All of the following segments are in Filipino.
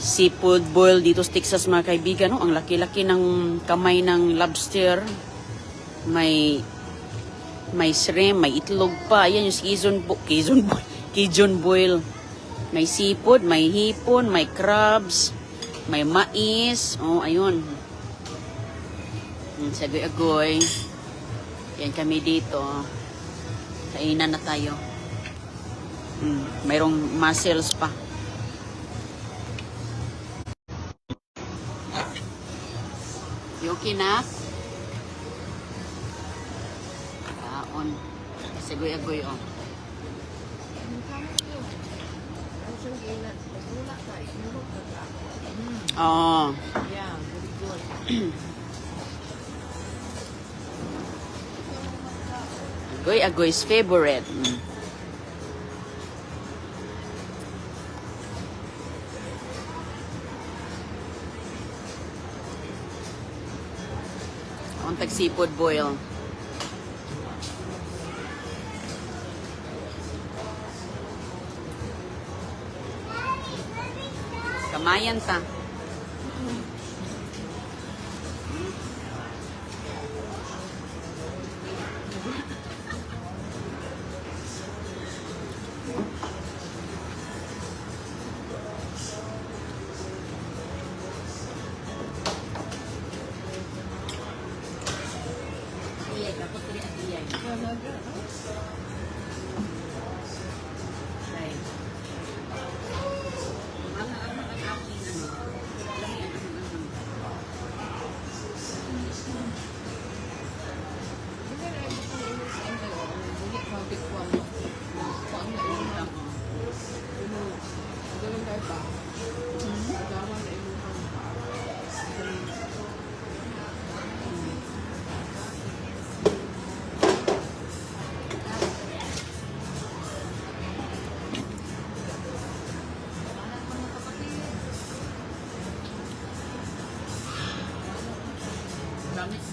seafood boil dito sa Texas mga kaibigan. No? Ang laki-laki ng kamay ng lobster. May shrimp, may itlog pa. Ayan yung Cajun boil. May seafood, may hipon, may crabs, may mais. Oh, ayun. Sagoy-agoy. Yan kami dito. Kainan na tayo. Mayroong mussels pa. Okay na? Kaon. Sagoy-agoy, oh. Oh. Yeah, very good. Agoy-agoy's favorite. Ang tag-seafood boil. Kamayan ta.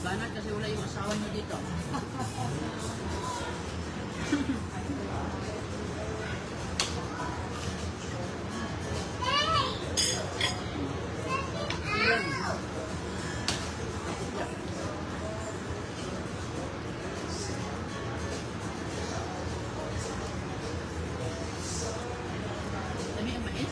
Banat kasi wala yung asawa niyo dito. Dami ang mais?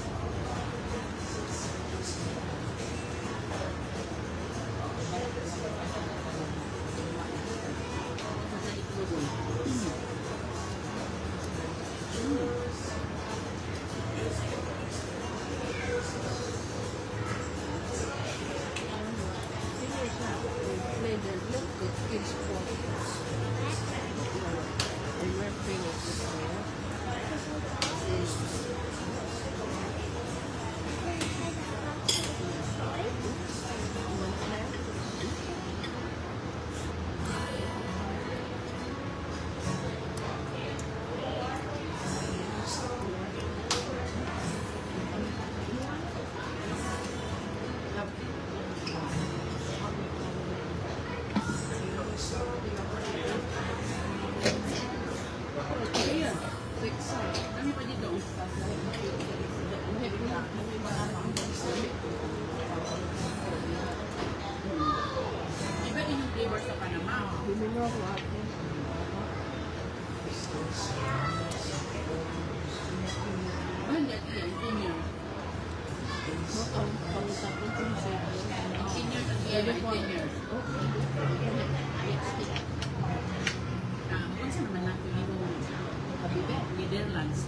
Kami pa dito. Iba din yung flavor sa Panama. Bumino ako ako. Hindi, yan. Senior. Ang pangutapin ko siya. Senior at yan. Senior. Kung saan naman natin yung kabibe? Netherlands.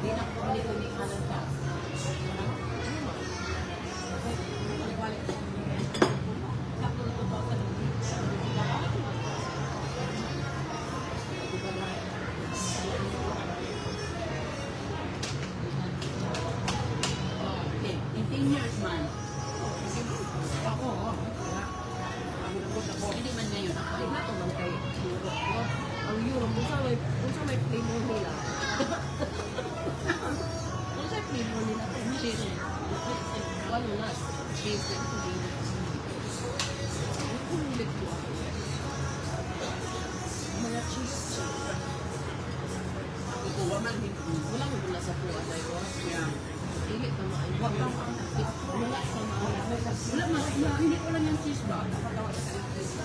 Hindi na ko dito ni Canada. In 10 years man. Ako, hindi man ngayon. Ako, Ay, nato man kay Europe. No? Ang Europe, kung sa may flavor nila. Kung sa flavor nila, cheese. Walo na. Cheese. Kung ulit ko ako. Mga cheese. ito, waman. Wala mo mula sa puwa, tayo. Yeah. Wala sa mga, hindi ko lang yung cheese ba? Nakatawa sa kanin cheese.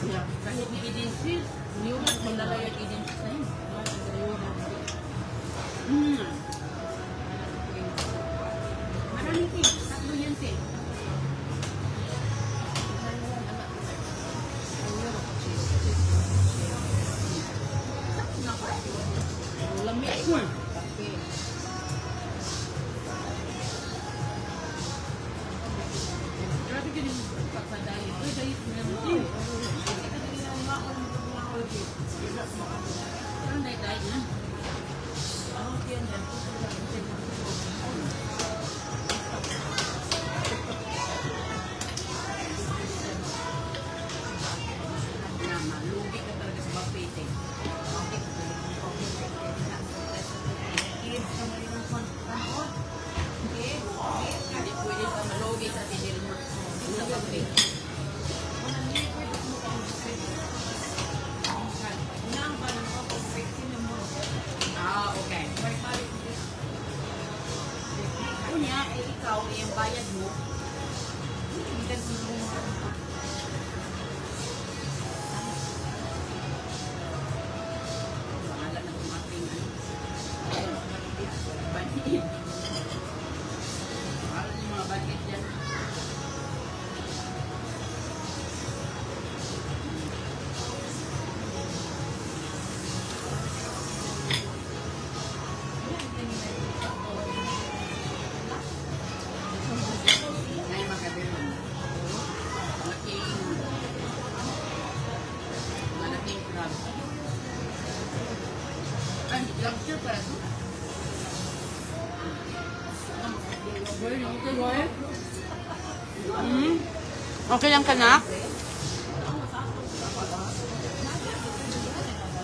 Yeah. Kahit ni Eden cheese, niyulat mo nalala yung Eden cheese na yun. Maraming tea. Tatlo yan tea. Lamig. Grabe ka din pagpadali. Uy, dahil naman. Parang dahil na. Lugi ka talaga sa buffet eh. Hindi pwede sa malugi sa tinil mo sa buffet. Ah, okay. Kunya, ikaw, yung bayad mo, hindi ka wala na kumating banit. Wala yung mga banit dyan. Ngayon magkabilang. Malaking crab. Ay, lobster pa. Okay lang ka na?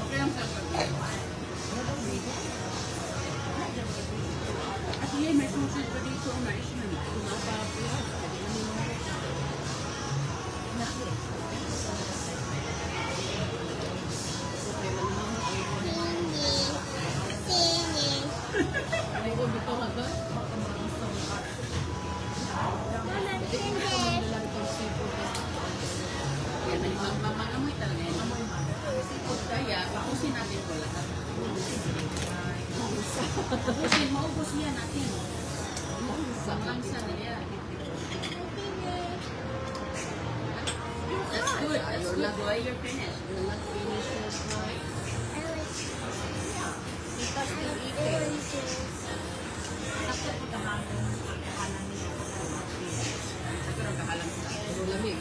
Okay lang sa pag- At yun, may sushi pa dito na isman. Mamamoy talaga yan. Kaya, pakusin natin ko lahat. Pakusin, maubos yan natin. Samlangsa na yan. That's good. That's good. Boy, you're finished. You're not finished your fries. Because we eat it. Siguro kahalang sa pero lamig.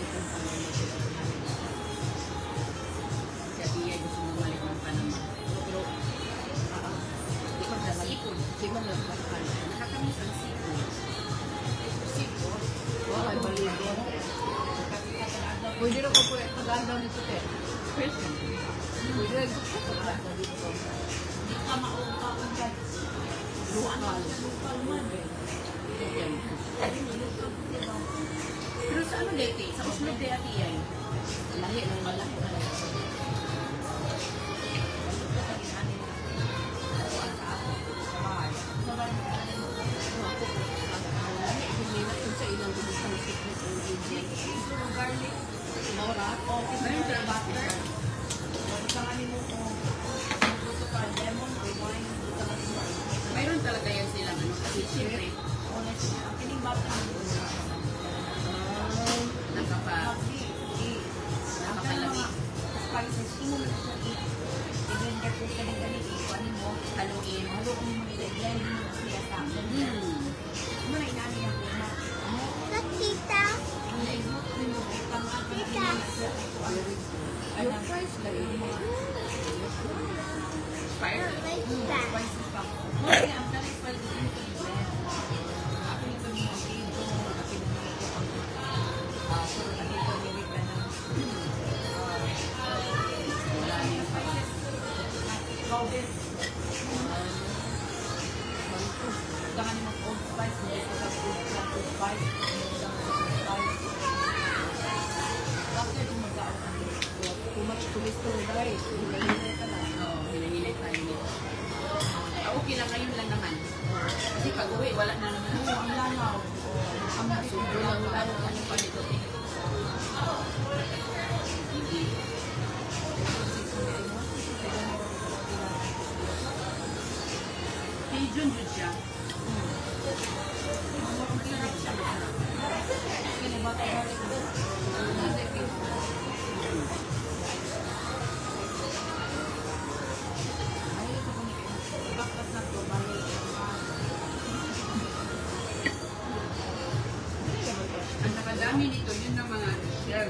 Kasi Atia gusto mo balik ng Panama. Pero, di ba sa sipon? Di ba lang bakal? Nakakamiss ang sipon. Sipon? Okay, baligo. Pwede rin ko po pag-agaw nito eh. Person. Pwede rin ko pag-agaw dito. Hindi ka maungkakang ka. Luangal. Luangal man eh. Yan. Pero sa ano dati? Sa uslog de ati ay? Lahi ng malaki na lang. Sa ilang gubusang secret ingredient. Garlic. Laura. Mayroon sila butter. Mayroon talaga yan sila. Kasi siyempre, nakakalamig. Haluin. Tita. Tita. Yung fries lang yung mga fire. Tita. Okay, ang dami pa din. Ako nito ni Motivo. Ako nito ang puro na dito ni Wika na wala niya spices. Ikaw din. Saka ni mag-old spice. Hindi ko sa old spice. After kung mag-out too much cholesterol guys. Hinahinay ka lang. Oo, hinahinay tayo nito. Okay lang ngayon lang naman. Kasi pag uwi, wala na naman. Amaw. Amaw. Subo lang ano pa nito. Pigeon jud siya. Ang nakadami nito, yun ang mga shell.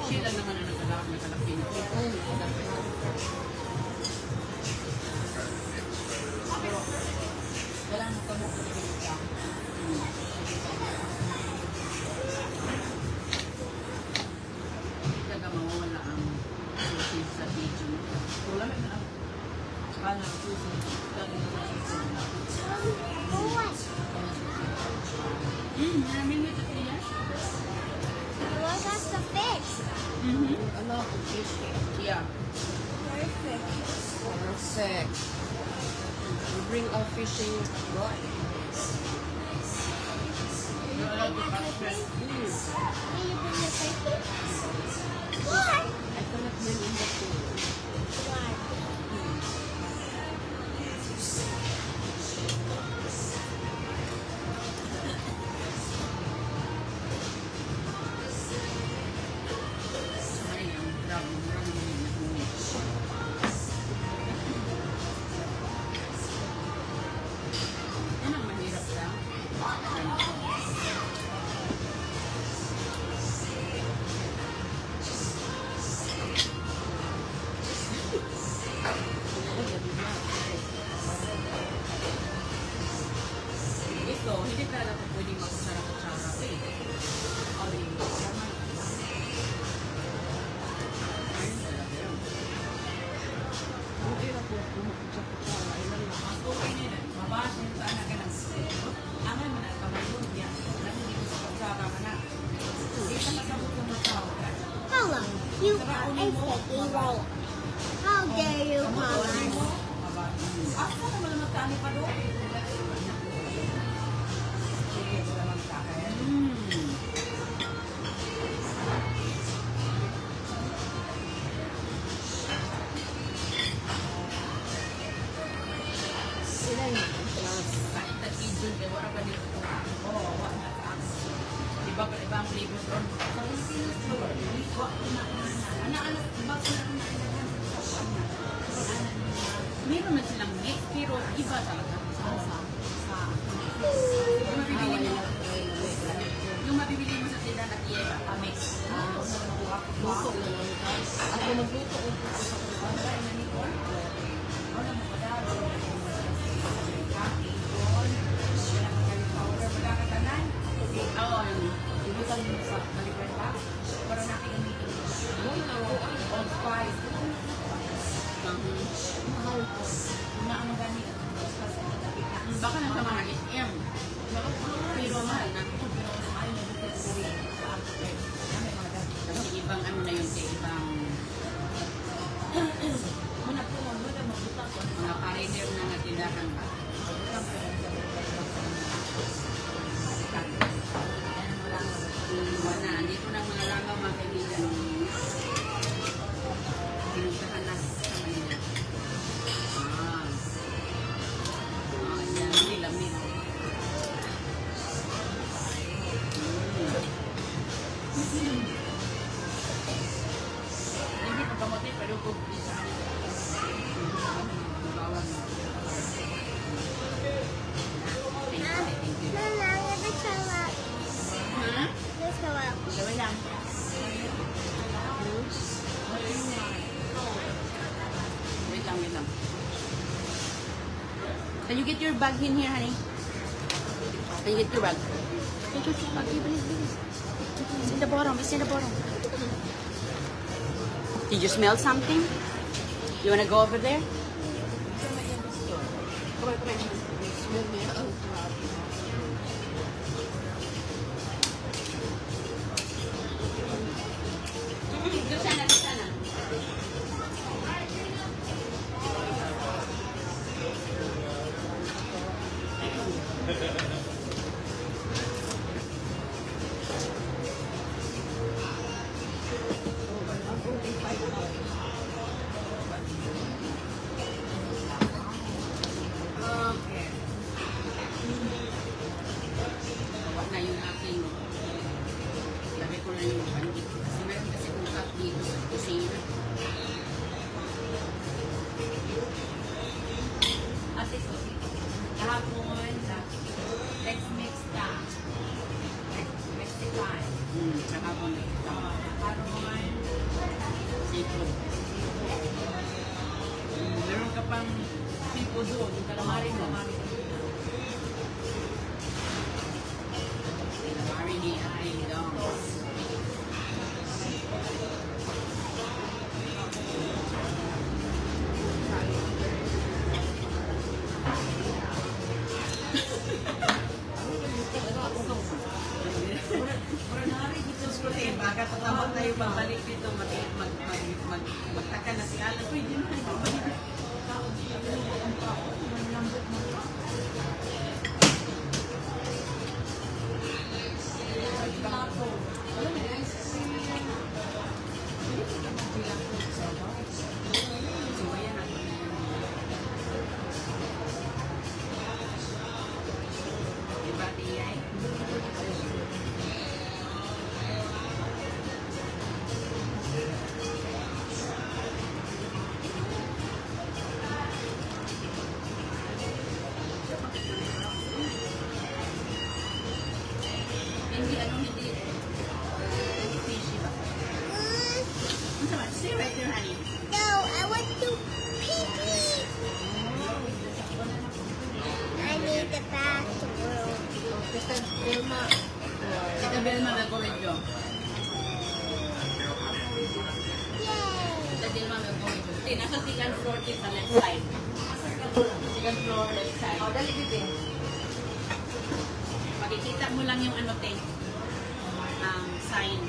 Shell ang naman ang nakalaki nito. Wala na kami siya. Hindi ka mawawala ang susi sa pigeon. Wala na ang paano ang susi. Namin nito siya. What was the fish? Ano? Fish. Yeah. Perfect. Perfect. We bring our fishing rod. You're allowed to catch fish. Can you bring the fish? What? I cannot bring in the pool. Why? Ay, ang grabe mo ang yan ang mahirap sa ito, hindi talaga po pwedeng makusara-kusara eh. O, yung tama. Ayun talaga yun. Okay na yun. Mabasa yung saan na ganang. Aman mo na, kamalun yan. Alam mo, dito sa pagsara ka na. Hindi ka masabot ng matao ka. Hello, you are a sticky roll. How dare you call us? Asa naman ang magkani pa doon? Sila yun. Kahit na pigeon, kaya wala pa dito. Oo, wala na sa akin. Iba pa ibang flavor doon. Sa Pilipinas doon, ana-anak, iba sila kung nakilala. Meron man silang mix, pero iba talaga. Yung mabibili mo sa tindahan na tiyera, mix. Luto na lang. Ako nagluto ko po sa Wala na ni Paul. Wala mo pa daw. Oo, ibutan mo sa balikan ba? Para natin yung meeting. Old Spice. mahal po. Na ang gamit. Baka nasa mga SM. Pero mahal na. Kasi ibang ano na yun, ibang mga pioneer na natindahan ba? Wala, andito na mga langaw mga kaibigan. Pinuntahan na sa Manila. Yan, nilamig. Hindi pa kamote, pero kung isa kanila. Bawang. Thank you. Mama, let's go up. Ha? Let's go up. Gawin lang. Wait lang, wait lang. Can you get your bag in here, honey? Can you get your bag? Get your bag, please, please. It's in the bottom, it's in the bottom. Did you smell something? You wanna go over there? Come on, come on. Doon sana, doon sana. Okay. Bawa na yung aking lagay ko na yung pandit. Kasi meron kasi kung cup dito sa kusina. Ate ko, kahapon, let's mix ka. Mexican. Kahapon na ito. Karon, Seafood. Meron ka pang seafood doon, yung calamari mo. marinate ating dongs. Baka tatawag tayo pagbalik dito, magtaka na si Alan. Uy, di na pagbalik. Siwayan ako na yan. Diba, Tiyay? Hindi, hindi fishy ba? Ano naman? Stay right there, honey. No, I want to pee pee. I need the bathroom. Tita Vilma, Tita Belma, nag-corridor. Yay. Tita Belma, nag-corridor. Tita, nasa second floor, tita, left side. Second floor, left side. oh, dali bibig. Makikita mo lang yung ano, te, ang sign.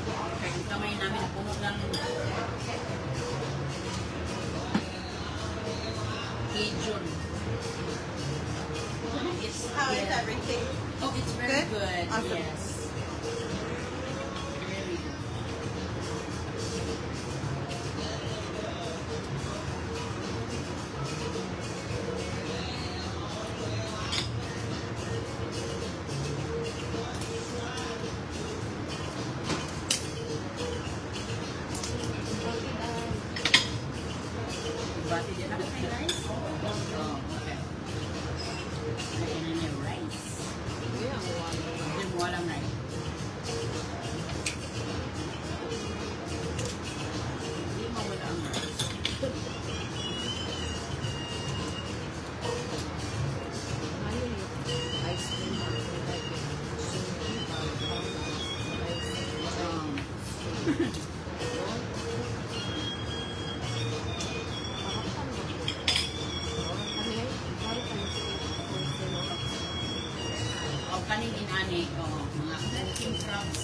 Okay, yung kamay namin, puno ng Cajun. How is everything? Oh, it's very Good? good. Awesome. Yes. Very good. Bati din ako kay rice? Oh, okay. Lagyan na niya rice. Hindi mo alam rice. Hindi mawala ang rice. Ice cream. O kaning inani, mga king crabs.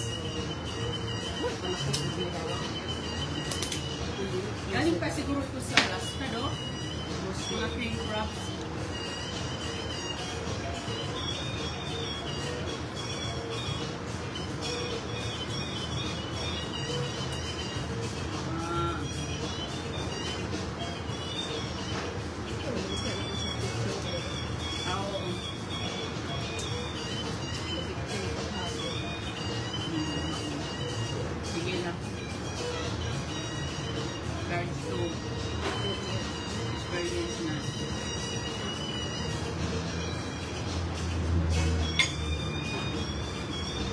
Galing pa siguro ito sa Alaska, no? Mga king crabs. Ah, oo. Sige lang. Guard to experience na.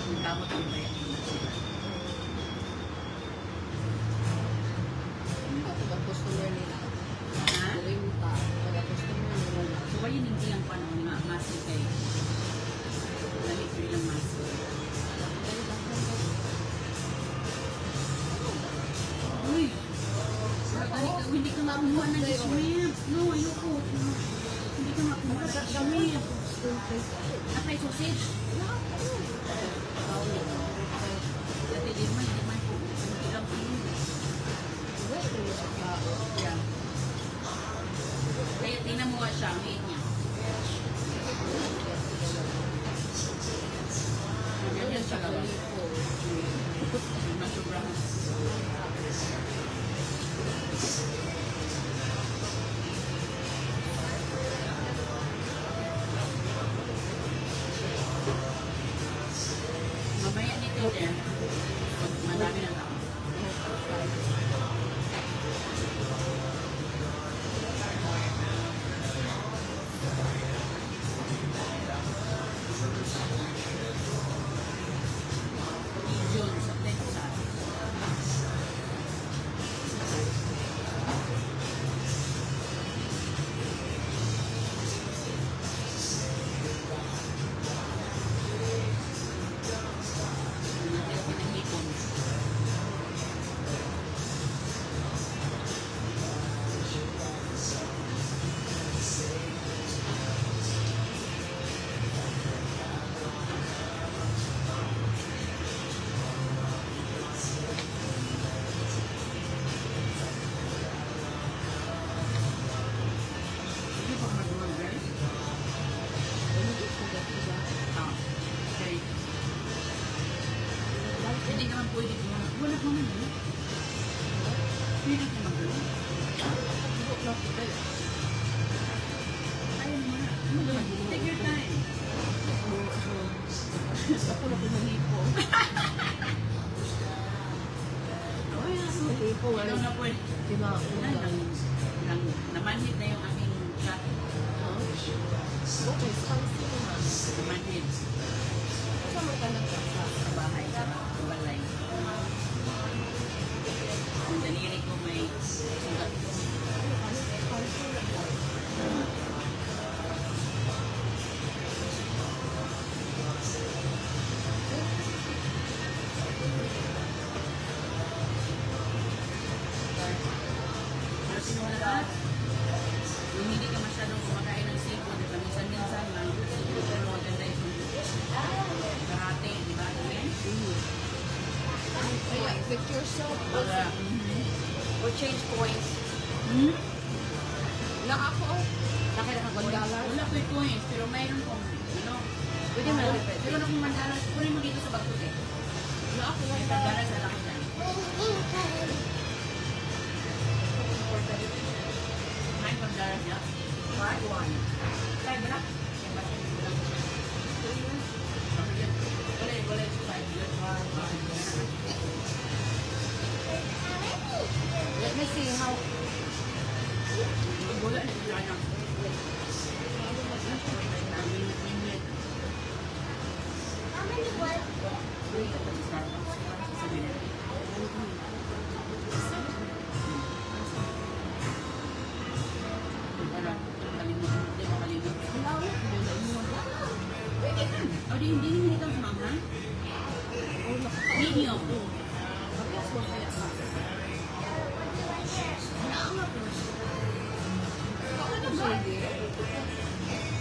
Ang tamot ang bayan na sila. Customer nila. Ha? Galing pa. Customer nila. So, why yun hindi ang panahon nga maso kay Dali ko yung maso. Uy! Hindi ka makuha ng shrimp. No, ayoko. Hindi ka makuha ng shrimp. Atay sausage. Dati di man po. Hindi lang po yun. Yeah. Kaya tinan mo nga siya, ang liit niya. sa labas. Masobrahan. Mamaya dito din. Madami na tao. Yun, sa Texas. Pinahipon. Hindi pa magawa, guys. Ah, okay. Hindi naman pwede ko. Wala ko naman eh. Hindi ko magawa. Ayaw mo na. Take your time. Ako na pinahipo. Hipo, Ikaw na pwede. Namanhid na yung aking chat. Okay, spicy naman. Namanhid Kasama ka na sa bahay sa balay. Ang daliri ko may sugat. Pero simula lahat, yung hindi ka masyadong kumakain ng seafood, at minsan-minsan lang, pero maganda yung karate, di ba? Amen? Kaya, get yourself. Baga, Or change coins. Na ako, $1. wala ko yung coins, pero mayroon kong, ano, Pwede mo na repeat. pero kung mandalas, kunin mo dito sa bagto eh. Na ako May na pagdalas na lang dyan. May pagdalas niya. Part 1. Try ba na? Yung basa yung bilang. Gulay, five. Let me see how. Gulay na sila niya. How many was Oh, hindi ito sa mama? Medium.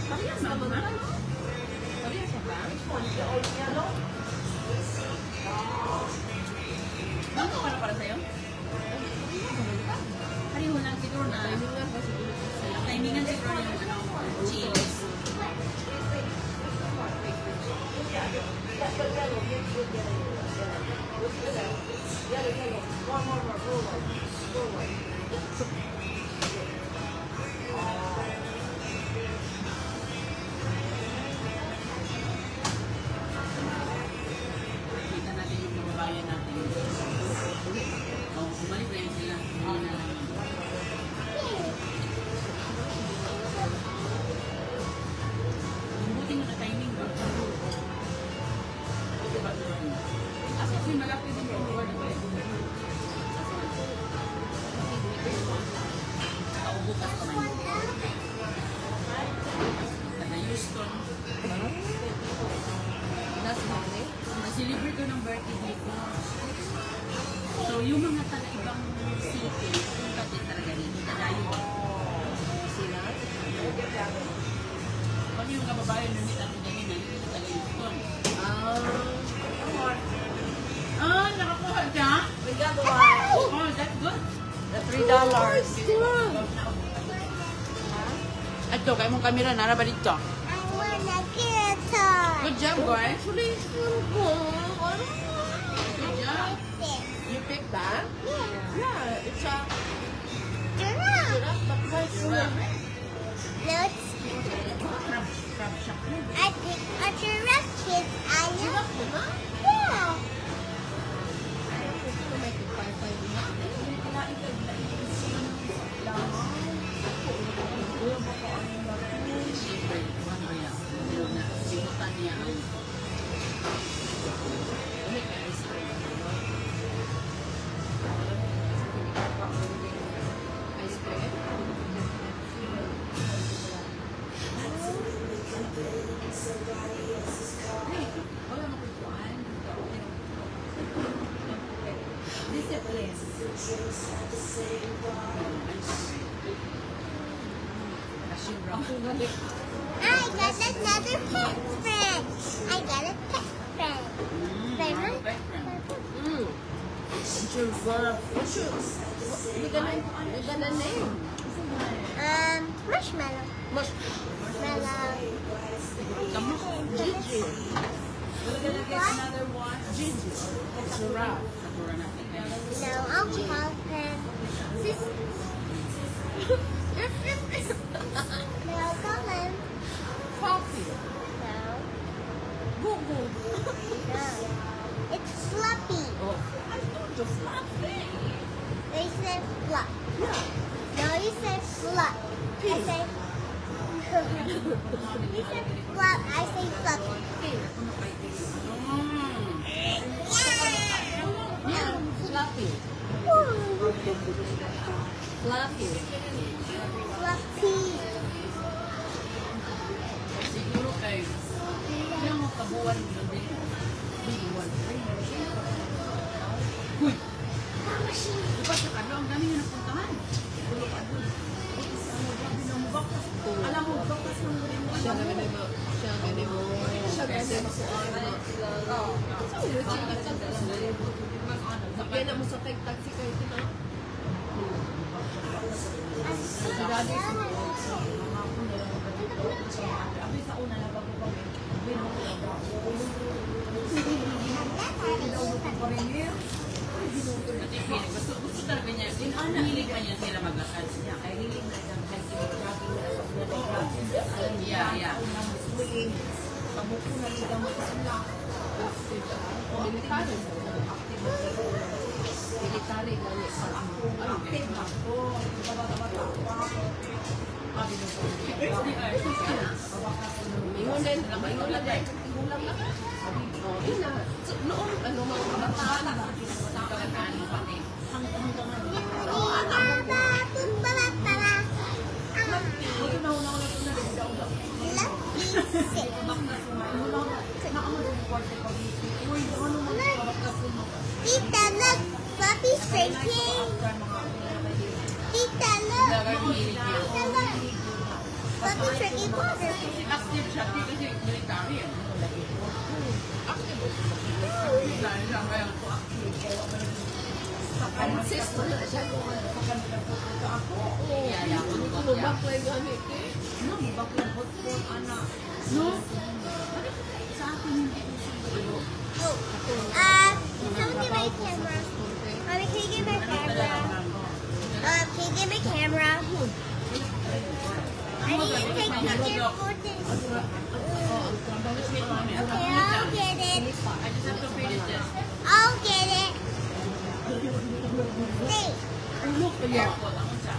Parehas naman ba? Parehas ba? Ano para sa'yo? Pareho lang siguro na timingan siguro yung ano, cheese. Kita natin yung kababayan natin. Oh, bumalik na yun sila. Hindi na lang. Buti mo na timing ba? Kasi malaki din yung lugar na ba? Kaubukas pa man. Taga Houston. Nag-celebrate ko ng birthday dito. So, yung mga taga-ibang city, punta din talaga dito. Tadayo. Sila? Pag yung kababayan nandito natin ganyan, nandito sa taga Houston. Nakakuha siya? We got one. Oh, that's good. The $3. Ato, kaya mong kamera, nara ba dito? I want and a guitar. Good job, boy. Actually, I like this. you picked that? Yeah. Yeah, it's a Giraffe. giraffe, but why giraffe? No, it's, Crab shop. I picked a giraffe, kids. I know. Giraffe, di ba? Yeah. Ito may tigpay-pay din na. Siyempre, ano ba yan? Ano na, simutan niya ang ulit na ice cream. Ice cream? Hey, wala mo kukuhaan. Discipline. I got another pet friend. I got a pet friend. Friend. You gonna name? Marshmallow. Marshmallow. Gigi. What? Gigi. Giraffe. No, I'll call him. No, I'll call him. Coffee. No. Gugu. No. It's Fluffy. Oh, I told you fluffy. They said fluff. No, you said fluff. I say. You said fluff. I say fluffy. Yeah, fluffy. Fluffy. Fluffy. Siguro kay yung mga kabuan ng bibuan. Uy! Di ba sa kado, ang dami yung napuntahan. Tulog ka doon. Alam mo, bakas ng rin mo. Siya gani mo. Sakay na mo sa taxi kayo ito na. Gusto talaga niya. Hilig pa niya sila mag-asal niya. Kaya hilig na siyang Yeah. Military gani sa ako. Active ako. Ingon din. Ingon lang din. Ingulang lang. Oh, ina. Noong ano mga kabataan na. Tita, look. Fluffy's drinking. Tita, look. Tita, look. Fluffy's drinking water. Active siya. Kasi military. Active. Dahil siya kaya ako active. Consist mo na siya kung ano. Ako. Tulubak lang gamit eh. No, bak lang hotpot, anak. No? Sa akin hindi ko siya. Someone get my camera. Mommy, can you get my camera? Can you get my camera? I need to take pictures for this. Okay, I'll get it. I just have to finish this. I'll get it. Hey. Ulok pa yan. Ako siya.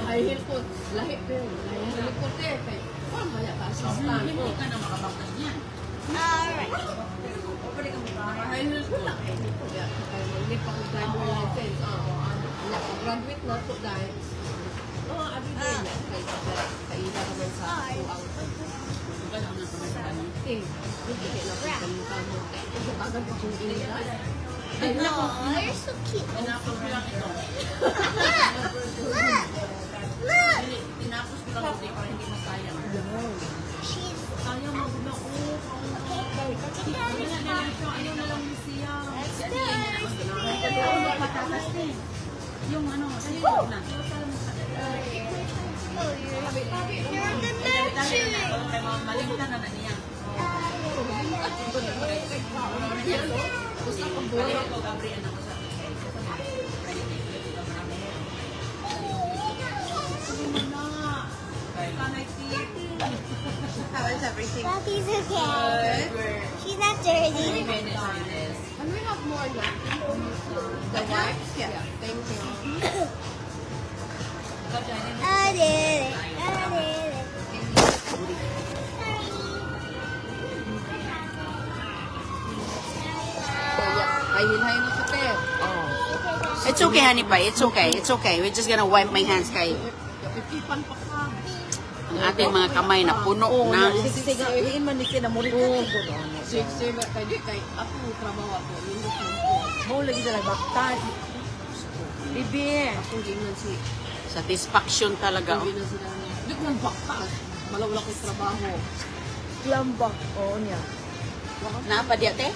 Ay, hilpot. Lahit pa yun. Hilpot eh. Paano maya ka sa stand? Hindi ka na makabaktas niyan. Alright. Ay, hilpot. Hindi pa ko driver license. Graduate na to dahil. Oo, abi din. Kaila ka man sa tuang. Ito lang na sa ano. Hindi na pa ka mo. Ito agad pa kung ina. Oh, you're so cute. Tinapos ko lang ito. Look. Look. Tinapos ko lang ito para hindi masayang. She's. Sayang mo na. Okay. Ano na lang siya? Ano na lang siya? Yung ano, sasipod na. You're the merchant. Kay malimtan na niya. How is everything? Mommy's okay. She's not dirty. And we have more napkins. The wipes? Yeah. Thank you. I did it. I did it. Ay, hilhay mo sa te. It's okay, honey pie. It's okay. It's okay. We're just gonna wipe my hands kay Ipipan pa ka. ang ating mga kamay na puno na. Sige, iin man ni sila mo rin ko. Sige, kay ako trabaho ako. Yung gusto ko. Mo lagi sila baktan. Bibi. Kung ginan si Satisfaction talaga. Kung ginan sila. Hindi ko man baktas. Malawala ko trabaho. Klamba. Oo niya. Napa di ate?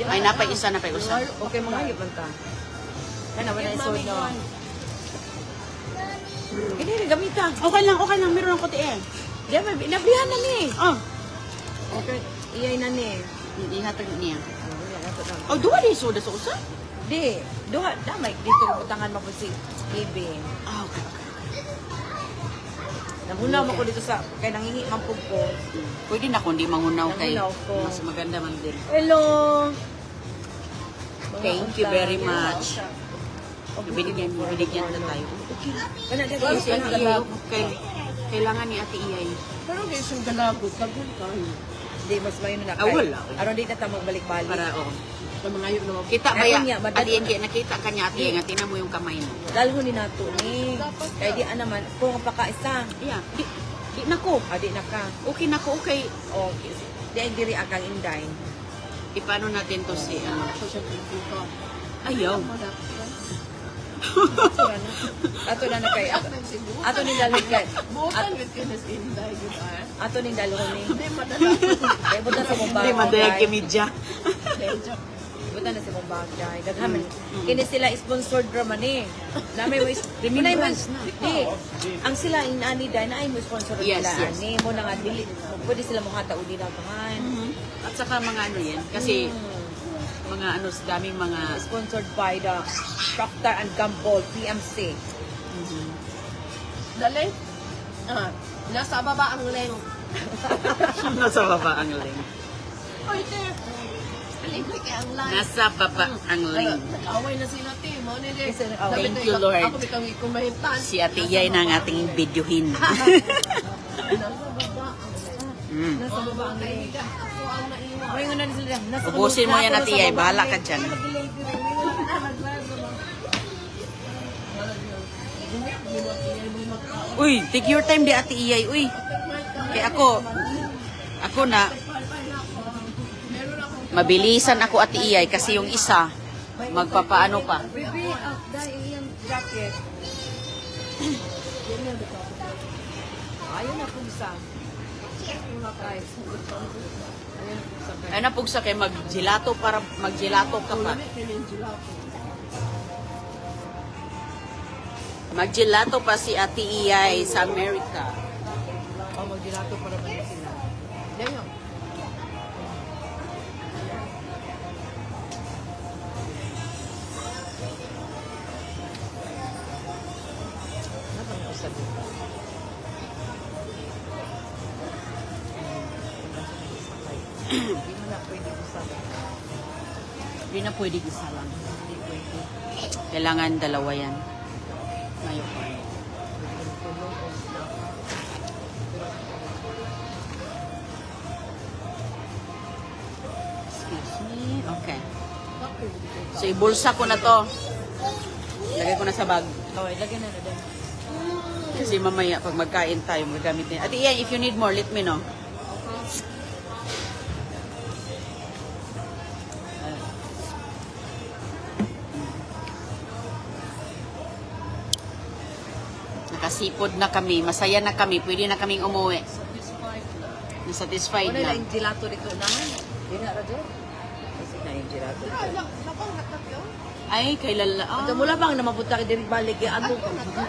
Ay, napa isa, napa usa. Okay, mga higit man ta. Kaya naman na isod na. Hindi, nagamita. Okay lang. Meron ako ti eh. Diyan, nabrihan na ni. Oh, Okay, iyay na ni. ihatag niya. Nato na. Oh, duwa di soda sa usa? Di, duha, damay, dito butangan mo po si Bibi. Ah, okay. Namunaw mo ko dito sa, kaya nangingi mampug ko. Pwede na kung di mangunaw kay Nangunaw ko. mas maganda man din. Hello! Thank you very much. Binigyan na tayo. Okay. Kana dito Kasi siya Ate Iyay, kailangan ni Ate Iyay. Pero hindi siyang galagot. Lagun tayo. Hindi, mas mayon na. Ah, wala. Aron di na ta magbalik-balik. Para, oh. Sa mga ayaw naman. Kita ba Ako ya? niya, madali. Ate Iyay, nakita ka niya Ate Iyay, nga tinan mo yung kamay mo. Dalho ni nato ni. Kaya di naman, kung ang pakaisa. Yeah, di na ko. Adi na ka. Okay na ko, okay. O, di ay diri akang inday. Ipano natin to si, ano? Ako siya pupuka. Ayaw. Ato na kay. Ato ni dalho kay. Bukan with Kenneth Inday, di ba? Ato ni dalho ni. Hindi, madala. Kaya buta sa mong Hindi, madayag bagay. kimidya. Buta na sa mong bagay. Daghaman. Kini sila sponsored raman eh. Namay mo Remembrance na. Di. Ang sila inani dai na ay mo sponsor Yes, nila yes. ani mo na nga dili. Pwede sila mo hata uli na kahan. At saka mga ano yan, kasi mga ano, daming mga Sponsored by the Procter and Gamble PMC. Dali. Nasa baba ang leng. nasa baba ang link. Oy, te. Aling ko kaya ang line. Nasa baba ang link. Nag-away na sila, te. Mo ni de. Yes, nag-away. Thank you, Lord. Ako bitaw kumahintan. Si Ate Iyay na ang ating videohin. Nasa baba ang Mm. Nasa baba ang link. Ako ang naiwan. May nga na sila. Nasa Ubusin mo yan, nasa Ate Iyay. baba Bahala ang ka link. dyan. Uy, take your time di Ate Iyay. Uy, kaya ako na, mabilisan ako Ate Iyay kasi yung isa, magpapaano pa. Bibi, dahil iyang jacket. Ayun na kung sa. Ay napugsa kay mag-gelato para mag-gelato ka pa. Mag-gelato pa si Ate Iyay sa America. O, mag-gelato para ba na sila? Yan yun. Napang usap dito. Hindi mo na pwede usap. Hindi na pwede isa lang. Hindi pwede. Kailangan dalawa yan. Ngayon pa. Tulong o snack. Excuse me. Okay. So, ibulsa ko na to. Lagay ko na sa bag. Okay, lagyan na na din. Kasi mamaya, pag magkain tayo, magagamit din. Ate Iyan, if you need more, let me know. Nakasipod na kami, masaya na kami, pwede na kaming umuwi. Nasatisfied Ano na na. yung gelato dito naman? Hindi na radyo. Kasi na yung gelato dito. Lapang natak yun. Ay, kay Lala. Ah, Ito mula bang namapunta ka diri balik kay ato.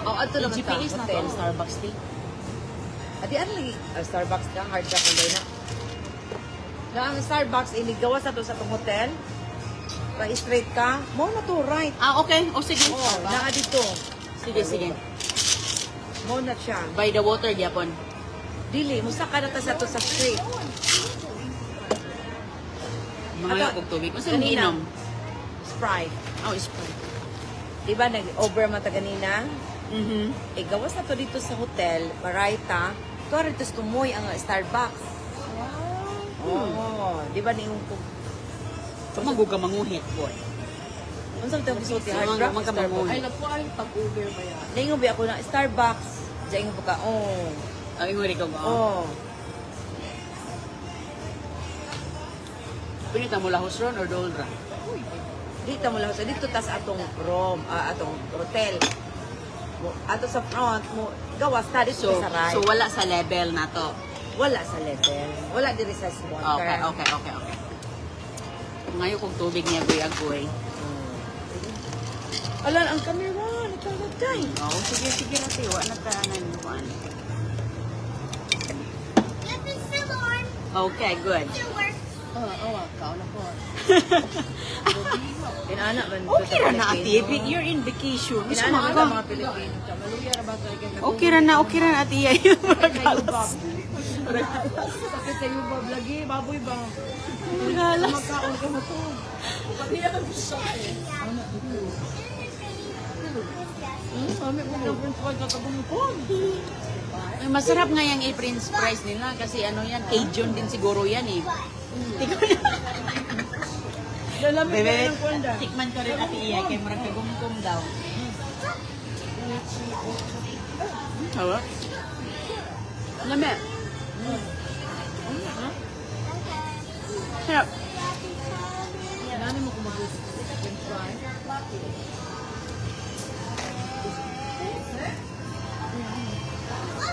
Oh, ato naman ta. GPS na to ang Starbucks tea. Adi ano lagi Starbucks ka hard shop na. Na ang Starbucks ini gawa sa to sa tong hotel. Pa straight ka, mo na to right. Ah, okay. O sige. Oh, naa dito. Sige, sige. Mo na siya. By the water, Japon. Dili, musa ka na ta sa to sa street. Mga kog tubig. Ano sa'yo Kanina. inom? Sprite. Oh, Sprite. Di ba nag-over man ta ganina? Mhm. Gawas na to dito sa hotel, Maraita. To rito tumoy ang Starbucks. Oh, di ba ni yung Tumagog ka manguhit, boy. unsang tawag gusto ti So, hard rock magkamanguhit. Starbucks. Ay, naku, ay, pag-Uber ba yan? Ningon bi ako na Starbucks. Diyan yung pagka, oh. Ang inguri ko ba? Oh. Pinita mo lahos ron or dolra? Dito mo lang sa dito tas atong room, atong hotel. Ato sa front mo gawas ta dito So, sa right. so wala sa level na to. Wala sa level. Wala diri sa water. Okay. Ngayon kung tubig niya, goy. Alan, ang camera, nagkalatay. Oh, sige, nati. Wala na taanan mo. Yep, it's still warm. Okay, good. Still works. Kao na po. Inana man Okay ra na, ate. You're in vacation. Gusto Inana mo man ka? mga Pilipino. Maluya na ba kayo kay Okay ra na, ate. Magalas. Bakit kayo ba lagi? Baboy ba? Magalas. Magkaon ka mo to. Pati naman gusto eh. Mami mo ng french fries katagumukon. Ay, masarap nga yung i-french fries nila kasi ano yan, Cajun din siguro yan eh. Lalamig Bebe, ka ng kwanda. tikman ko rin ate iya kay marag kagumkum daw. Hawa? Lame. Sarap. Nani mo kung mag-gusto sa french fries?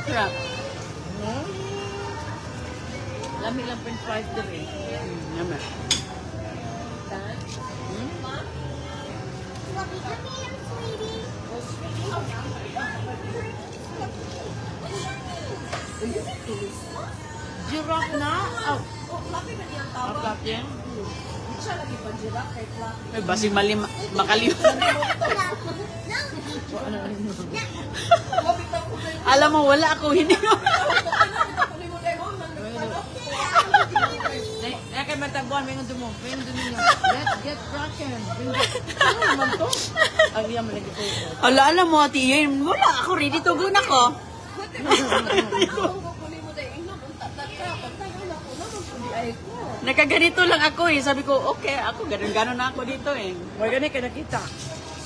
Sarap. Lamig lang french fries din eh. Lame. Lovey, come here, sweetie. Giraffe na? Oh. Sarap yan. Siya lagi pa giraffe kay Clark. Ay, basig makaliw. Alam mo, wala ako. Hindi ko. Na kay matabuan may ngundo mo. May ngundo ninyo. Let's get cracking. Ano naman to? Ang iyam lagi ko. Ala, alam mo, ate, yun, wala ako. Ready to go na ko. Nakaganito lang ako eh. Sabi ko, okay, ako, ganun-ganun na ako dito eh. Wala gani ka nakita.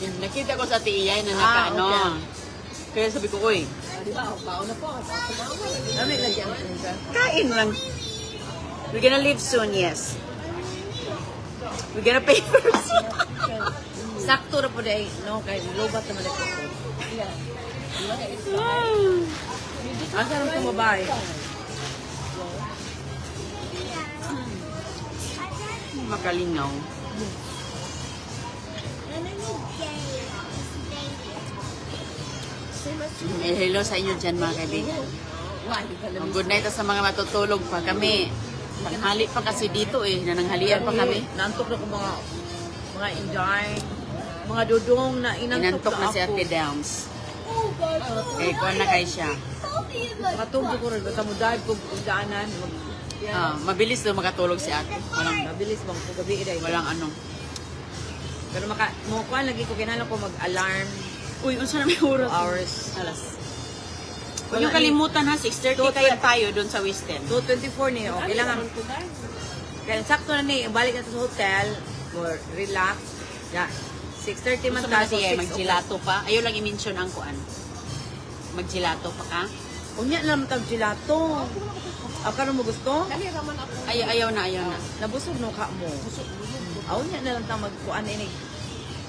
Nakita ko sa ate Iyay na naka-ano. Kaya sabi ko, uy, Di ba? Baon na po. Lamig lagi ang prinsan. kain lang. We're gonna leave soon, yes. We're gonna pay first. Sakto ra po day, no, kay lobat naman ako. Asa ron kang babae? Makalingaw. And I need Jay. Eh, hello sa inyo dyan mga kaibigan. Good night sa mga matutulog pa kami. Tanghali pa kasi dito eh. Nananghalian pa kami. Nantok na ko mga inday, mga dudong na Inantok na si Ate Delms. Eh, kuha na kayo siya. Matulog ko rin, basta mo dahil kung daanan, Mabilis daw makatulog si Ate. mabilis bang kung gabi iday. Walang ano. Pero mo kuan lagi ko kinahanglan ko mag-alarm Uy, unsa na may oras? 2 hours. Alas. Huwag yung kalimutan ha, 6:30 kaya tayo doon sa West End. 2:24 ni, okay lang ang kaya sakto na ni, balik na sa hotel, more relax. Yeah. 6:30 man Gusto mo na tayo, siya 6 mag-gelato pa? Ayaw lang i-mention ang kuan. Mag-gelato pa ka? Unya lang tag gelato. Ako ano mo gusto? Kali raman ako. Ayaw na. Nabusog no ka mo. Aw nya na lang ta magkuan ini.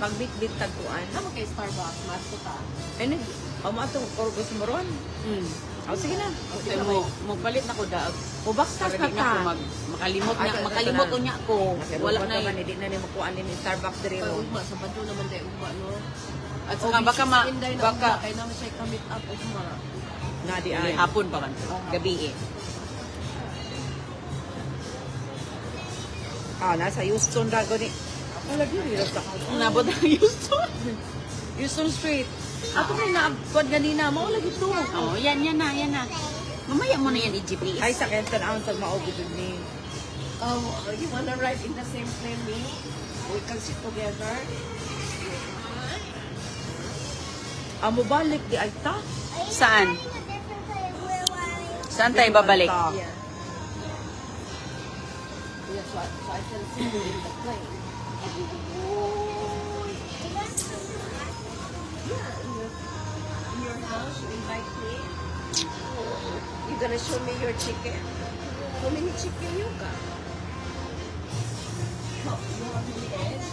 Pagbit-bit tag kuan. Naman kay Starbucks. Mas ko ta. Ano? Aw mo atong or gusto mo ron? Mm. Oh, sige na. Kaya mo palit na ko daag. Ubaktas Para na di na ko ta. makalimot Ay, niya, ito makalimot na. niya ko. Wala na naman, hindi na ni makuha ni Starbucks dire Kaya mo. ugma, sa badyo naman tayo ugma, no? At saka baka baka Kaya naman siya kamit up ugma. Na di Ay, ay. hapon pa man. Gabi eh. Ah, nasa Houston dago ni. Wala gyud sa Nabot ang Houston. Houston Street. Ako may naabot ganina, mao lagi to. Oh, yan na. Mamaya mo na yan i-GPS. Ay sa Kenton ang sa mao gud ni. Oh, you wanna ride in the same plane me? We can sit together. Amo balik di ay ta. Saan? Saan tayo babalik? Yeah. Yeah, so I can see you in the plane. In your house, you invite me. You gonna show me your chicken? How many chicken you got? Oh, you want me eggs?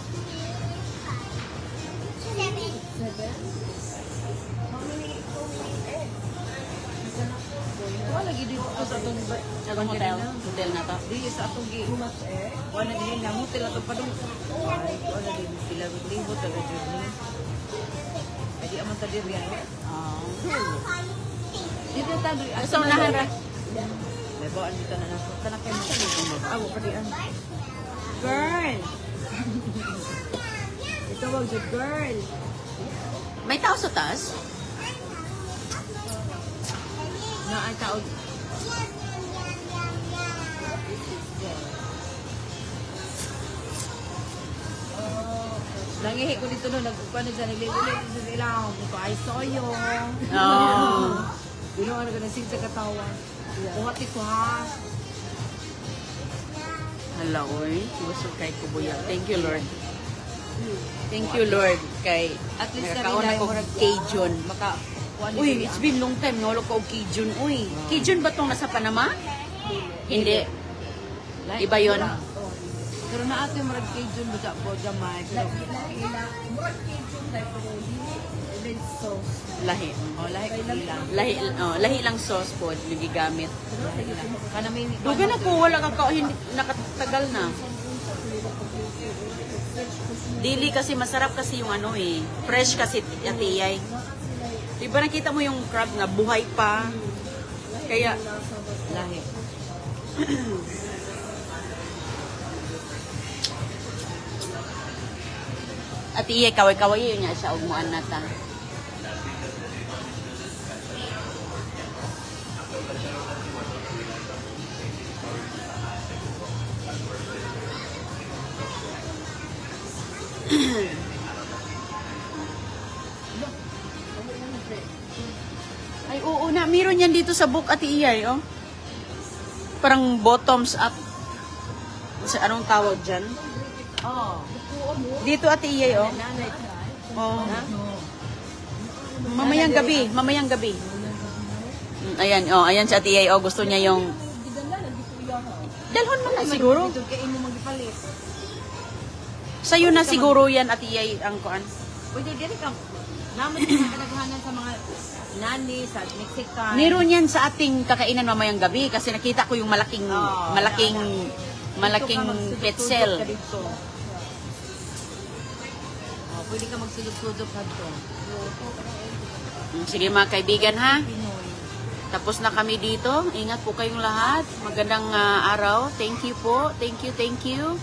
7? How many eggs? Wala lagi dito sa atong Sa hotel? Hotel na to. di sa atong gi. Too much egg? Wala din na hotel ato pa dong. Ay, wala din sila libot sa journey. Ay di amon ta diri ay. Oh. Dito ta diri. Sa unahan ra. May bawaan dito na nato. Kana kay mo sa mo. Awo pa di an. Girl. Ito wag the girl. May tao sa taas? Na ay tao. Nangihi ko dito no, nagkukuha na dyan, nilililit sa sila, ko ay soyo. Oh. Ginawa na ka ng sa katawan. Buhati ko ha. Hala, oy. Gusto kay Kubuya. Thank you, Lord. Thank you, Lord. Kay At least nakakaon na ako Cajun. Maka, Uy, it's been long time. Nolo ko og Cajun. Uy, Cajun ba tong nasa Panama? Hindi. Iba yun. Pero na ato yung marag Cajun mo sa po Jamay. Pero, Lahi. oh, lahi ko ilang. Lahi lang sauce po. Yung gigamit. Kana may Dugan ako. Wala ka hindi nakatagal na. Dili kasi masarap kasi yung ano eh. Fresh kasi atiyay. Diba nakita mo yung crab nga buhay pa. Kaya lahi. atiyay kaway-kaway yun nga siya ugmuan nata. Ay, oo na. Meron yan dito sa book, Ate Iyay, oh. Parang bottoms up. Sa anong tawag dyan? Oh. Dito, Ate Iyay, oh. Oh. Mamayang gabi. Mamayang gabi. Ayan, oh. Ayan si Ate Iyay, oh. Gusto niya yung... Dalhon mo na siguro. Dito kay imo magipalit. Sa'yo na siguro yan, Ate Iyay, ang kuan. Pwede diri ka. Naman sa kadaghanan sa mga nani sa Mexican. Meron yan sa ating kakainan mamayang gabi kasi nakita ko yung malaking Oh, malaking petzel. Oh, pwede ka magsulog-sulog kadto. Sige mga kaibigan ha. Pinoy. Tapos na kami dito. Ingat po kayong lahat. Magandang araw. Thank you po. Thank you.